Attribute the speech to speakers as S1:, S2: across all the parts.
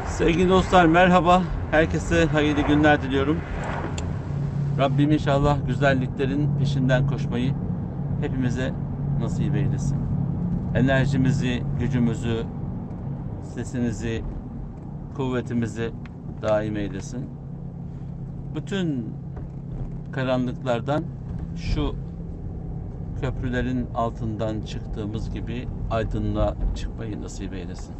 S1: Sevgili dostlar merhaba. Herkese hayırlı günler diliyorum. Rabbim inşallah güzelliklerin peşinden koşmayı hepimize nasip eylesin. Enerjimizi, gücümüzü, sesimizi, kuvvetimizi daim eylesin. Bütün karanlıklardan şu köprülerin altından çıktığımız gibi aydınlığa çıkmayı nasip eylesin.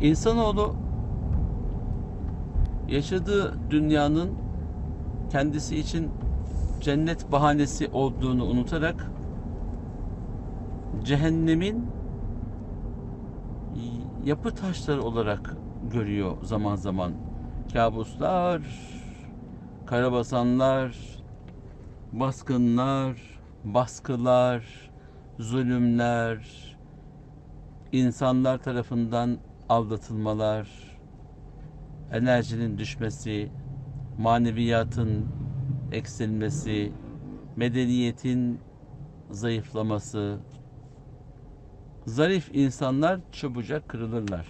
S1: İnsanoğlu yaşadığı dünyanın kendisi için cennet bahanesi olduğunu unutarak cehennemin yapı taşları olarak görüyor zaman zaman. Kabuslar, karabasanlar, baskınlar, baskılar, zulümler, insanlar tarafından aldatılmalar, enerjinin düşmesi, maneviyatın eksilmesi, medeniyetin zayıflaması. Zarif insanlar çabucak kırılırlar.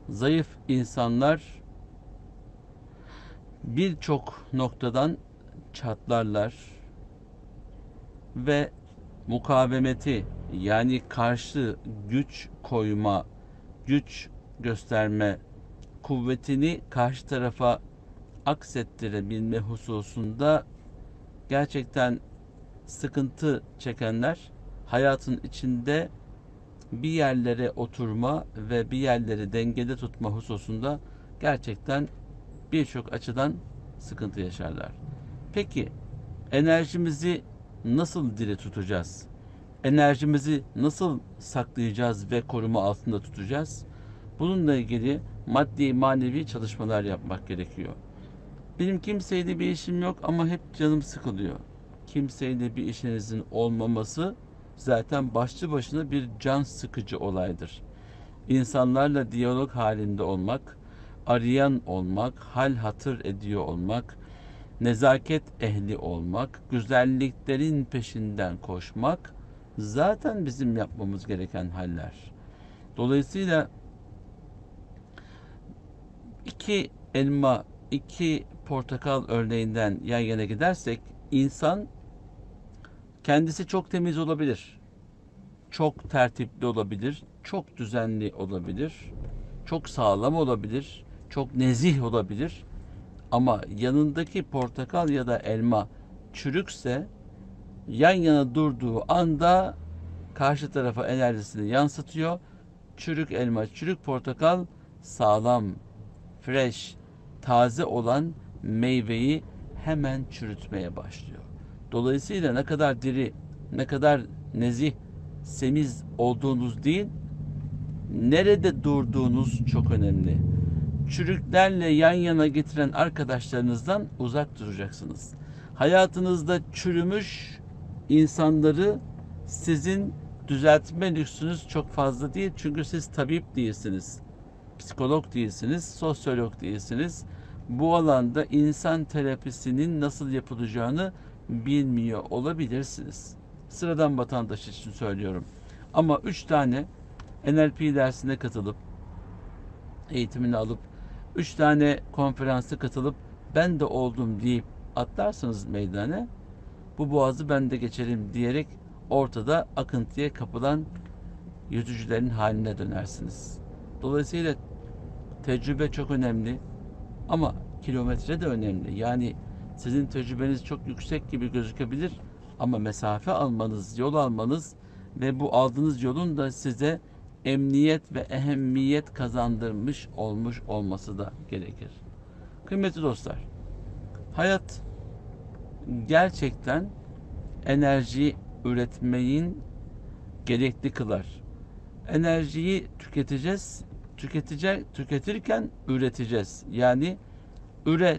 S1: Zayıf insanlar birçok noktadan çatlarlar ve mukavemeti, yani karşı güç koyma, güç gösterme kuvvetini karşı tarafa aksettirebilme hususunda gerçekten sıkıntı çekenler hayatın içinde bir yerlere oturma ve bir yerleri dengede tutma hususunda gerçekten birçok açıdan sıkıntı yaşarlar. Peki enerjimizi nasıl diri tutacağız? Enerjimizi nasıl saklayacağız ve koruma altında tutacağız? Bununla ilgili maddi manevi çalışmalar yapmak gerekiyor. Benim kimseyle bir işim yok ama hep canım sıkılıyor. Kimseyle bir işinizin olmaması zaten başlı başına bir can sıkıcı olaydır. İnsanlarla diyalog halinde olmak, arayan olmak, hal hatır ediyor olmak, nezaket ehli olmak, güzelliklerin peşinden koşmak zaten bizim yapmamız gereken haller. Dolayısıyla iki elma, iki portakal örneğinden yan yana gidersek insan kendisi çok temiz olabilir, çok tertipli olabilir, çok düzenli olabilir, çok sağlam olabilir, çok nezih olabilir. Ama yanındaki portakal ya da elma çürükse yan yana durduğu anda karşı tarafa enerjisini yansıtıyor. Çürük elma, çürük portakal sağlam, fresh, taze olan meyveyi hemen çürütmeye başlıyor. Dolayısıyla ne kadar diri, ne kadar nezih, semiz olduğunuz değil, nerede durduğunuz çok önemli. Çürüklerle yan yana getiren arkadaşlarınızdan uzak duracaksınız. Hayatınızda çürümüş insanları sizin düzeltme lüksünüz çok fazla değil. Çünkü siz tabip değilsiniz, psikolog değilsiniz, sosyolog değilsiniz. Bu alanda insan terapisinin nasıl yapılacağını bilmiyor olabilirsiniz. Sıradan vatandaş için söylüyorum. Ama 3 tane NLP dersine katılıp, eğitimini alıp, 3 tane konferansa katılıp ben de oldum deyip atlarsanız meydana, bu boğazı ben de geçerim diyerek ortada akıntıya kapılan yüzücülerin haline dönersiniz. Dolayısıyla tecrübe çok önemli ama kilometre de önemli. Yani sizin tecrübeniz çok yüksek gibi gözükebilir ama mesafe almanız, yol almanız ve bu aldığınız yolun da size emniyet ve ehemmiyet kazandırmış olmuş olması da gerekir. Kıymetli dostlar, hayat gerçekten enerji üretmeyin gerekli kılar. Enerjiyi tüketirken üreteceğiz. Yani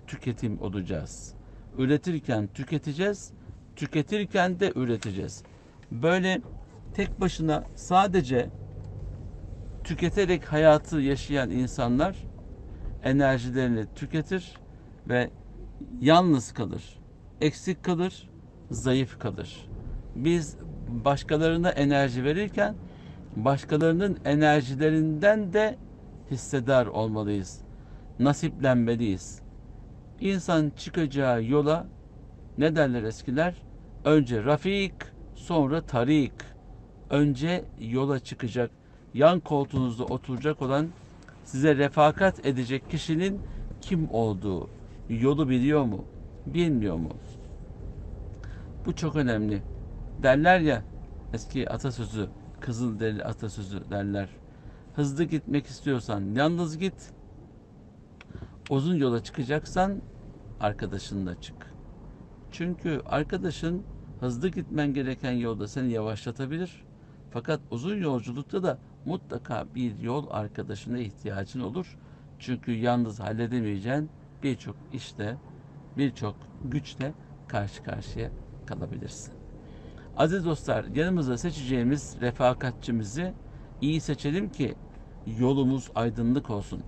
S1: tüketim olacağız. Üretirken tüketeceğiz, tüketirken de üreteceğiz. Böyle tek başına sadece tüketerek hayatı yaşayan insanlar enerjilerini tüketir ve yalnız kalır, eksik kalır, zayıf kalır. Biz başkalarına enerji verirken başkalarının enerjilerinden de hissedar olmalıyız. Nasiplenmeliyiz. İnsan çıkacağı yola ne derler eskiler? Önce Rafik, sonra Tarik. Önce yola çıkacak, yan koltuğunuzda oturacak olan, size refakat edecek kişinin kim olduğu, yolu biliyor mu, bilmiyor mu? Bu çok önemli. Derler ya, eski atasözü, Kızılderili atasözü derler. Hızlı gitmek istiyorsan yalnız git. Uzun yola çıkacaksan arkadaşınla çık. Çünkü arkadaşın hızlı gitmen gereken yolda seni yavaşlatabilir. Fakat uzun yolculukta da mutlaka bir yol arkadaşına ihtiyacın olur. Çünkü yalnız halledemeyeceğin birçok işte, birçok güçle karşı karşıya kalabilirsin. Aziz dostlar, yanımıza seçeceğimiz refakatçimizi iyi seçelim ki yolumuz aydınlık olsun.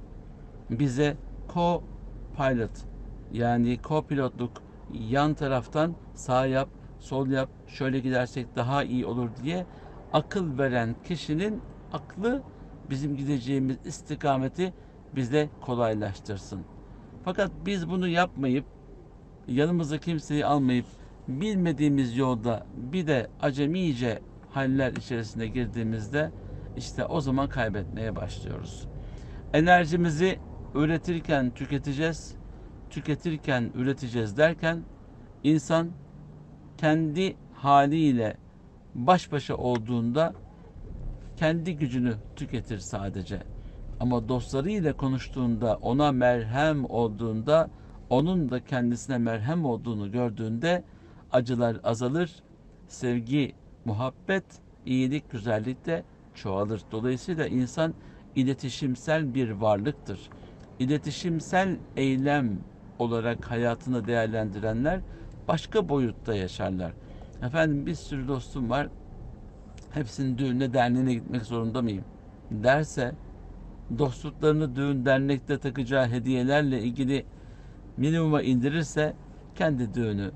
S1: Bize co-pilot, yani co-pilotluk, yan taraftan sağ yap, sol yap, şöyle gidersek daha iyi olur diye akıl veren kişinin aklı bizim gideceğimiz istikameti bize kolaylaştırsın. Fakat biz bunu yapmayıp, yanımıza kimseyi almayıp, bilmediğimiz yolda bir de acemice haller içerisine girdiğimizde işte o zaman kaybetmeye başlıyoruz. Enerjimizi üretirken tüketeceğiz, tüketirken üreteceğiz derken insan kendi haliyle baş başa olduğunda kendi gücünü tüketir sadece. Ama dostlarıyla konuştuğunda, ona merhem olduğunda, onun da kendisine merhem olduğunu gördüğünde acılar azalır, sevgi, muhabbet, iyilik, güzellik de çoğalır. Dolayısıyla insan iletişimsel bir varlıktır. İletişimsel eylem olarak hayatını değerlendirenler başka boyutta yaşarlar. Efendim, bir sürü dostum var, hepsinin düğününe derneğine gitmek zorunda mıyım derse, dostluklarını düğün dernekte takacağı hediyelerle ilgili minimuma indirirse, kendi düğünü,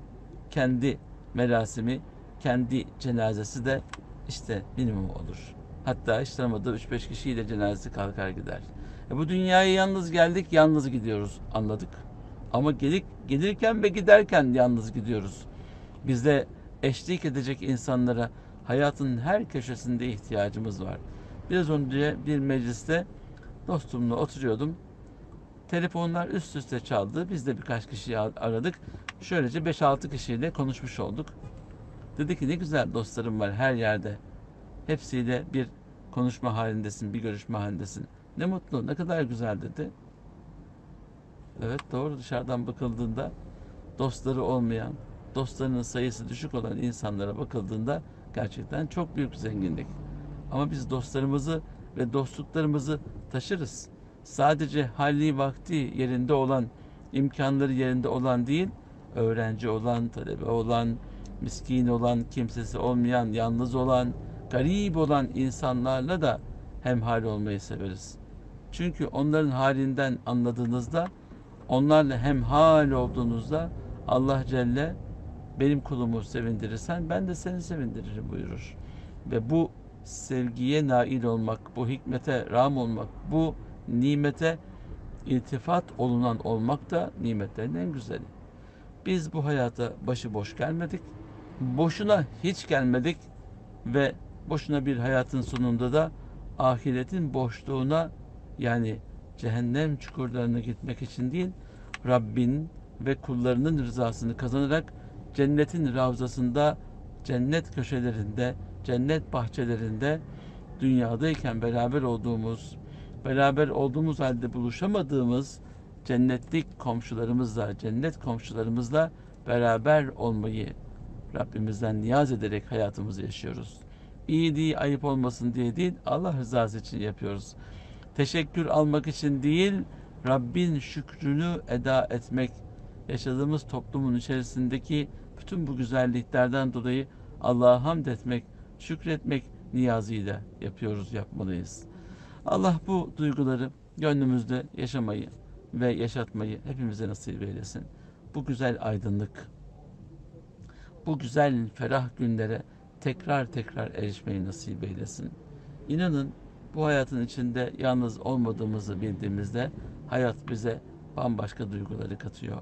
S1: kendi merasimi, kendi cenazesi de işte minimum olur. Hatta hiç tanımadığı 3-5 kişiyle cenazesi kalkar gider. Bu dünyaya yalnız geldik, yalnız gidiyoruz, anladık. Ama gelirken ve giderken yalnız gidiyoruz. Bizde eşlik edecek insanlara hayatın her köşesinde ihtiyacımız var. Biraz önce bir mecliste dostumla oturuyordum. Telefonlar üst üste çaldı. Biz de birkaç kişiyi aradık. Şöylece 5-6 kişiyle konuşmuş olduk. Dedi ki ne güzel dostlarım var her yerde. Hepsiyle bir konuşma halindesin, bir görüşme halindesin. Ne mutlu, ne kadar güzel dedi. Evet, doğru, dışarıdan bakıldığında dostları olmayan, dostlarının sayısı düşük olan insanlara bakıldığında gerçekten çok büyük zenginlik. Ama biz dostlarımızı ve dostluklarımızı taşırız. Sadece hali vakti yerinde olan, imkanları yerinde olan değil, öğrenci olan, talebe olan, miskin olan, kimsesi olmayan, yalnız olan, garip olan insanlarla da hemhal olmayı severiz. Çünkü onların halinden anladığınızda, onlarla hemhal olduğunuzda Allah Celle, benim kulumu sevindirirsen ben de seni sevindiririm buyurur. Ve bu sevgiye nail olmak, bu hikmete rağm olmak, bu nimete iltifat olunan olmak da nimetlerin en güzeli. Biz bu hayata başıboş gelmedik, boşuna hiç gelmedik ve boşuna bir hayatın sonunda da ahiretin boşluğuna, yani cehennem çukurlarına gitmek için değil, Rabbin ve kullarının rızasını kazanarak cennetin ravzasında, cennet köşelerinde, cennet bahçelerinde dünyadayken beraber olduğumuz halde buluşamadığımız cennetlik komşularımızla, cennet komşularımızla beraber olmayı Rabbimizden niyaz ederek hayatımızı yaşıyoruz. İyi değil, ayıp olmasın diye değil, Allah rızası için yapıyoruz. Teşekkür almak için değil, Rabbin şükrünü eda etmek, yaşadığımız toplumun içerisindeki bütün bu güzelliklerden dolayı Allah'a hamd etmek, şükretmek niyazıyla yapıyoruz, yapmalıyız. Allah bu duyguları gönlümüzde yaşamayı ve yaşatmayı hepimize nasip eylesin. Bu güzel aydınlık, bu güzel ferah günlere tekrar tekrar erişmeyi nasip eylesin. İnanın bu hayatın içinde yalnız olmadığımızı bildiğimizde hayat bize bambaşka duyguları katıyor.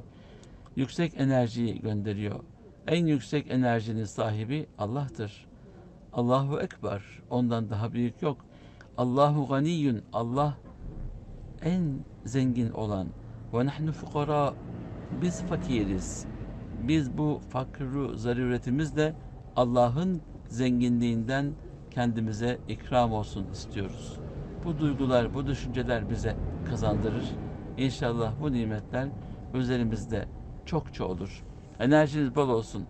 S1: Yüksek enerjiyi gönderiyor. En yüksek enerjinin sahibi Allah'tır. Allahu Ekber. Ondan daha büyük yok. Allahu ganiyyun. Allah en zengin olan. Ve nahnu fukara. Biz fakiriz. Biz bu fakru zaruretimizle Allah'ın zenginliğinden kendimize ikram olsun istiyoruz. Bu duygular, bu düşünceler bize kazandırır. İnşallah bu nimetler üzerimizde çokça olur. Enerjiniz bol olsun.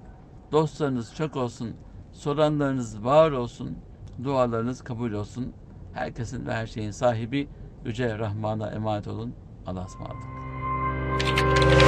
S1: Dostlarınız çok olsun. Soranlarınız var olsun. Dualarınız kabul olsun. Herkesin ve her şeyin sahibi Yüce Rahman'a emanet olun. Allah'a ısmarladık.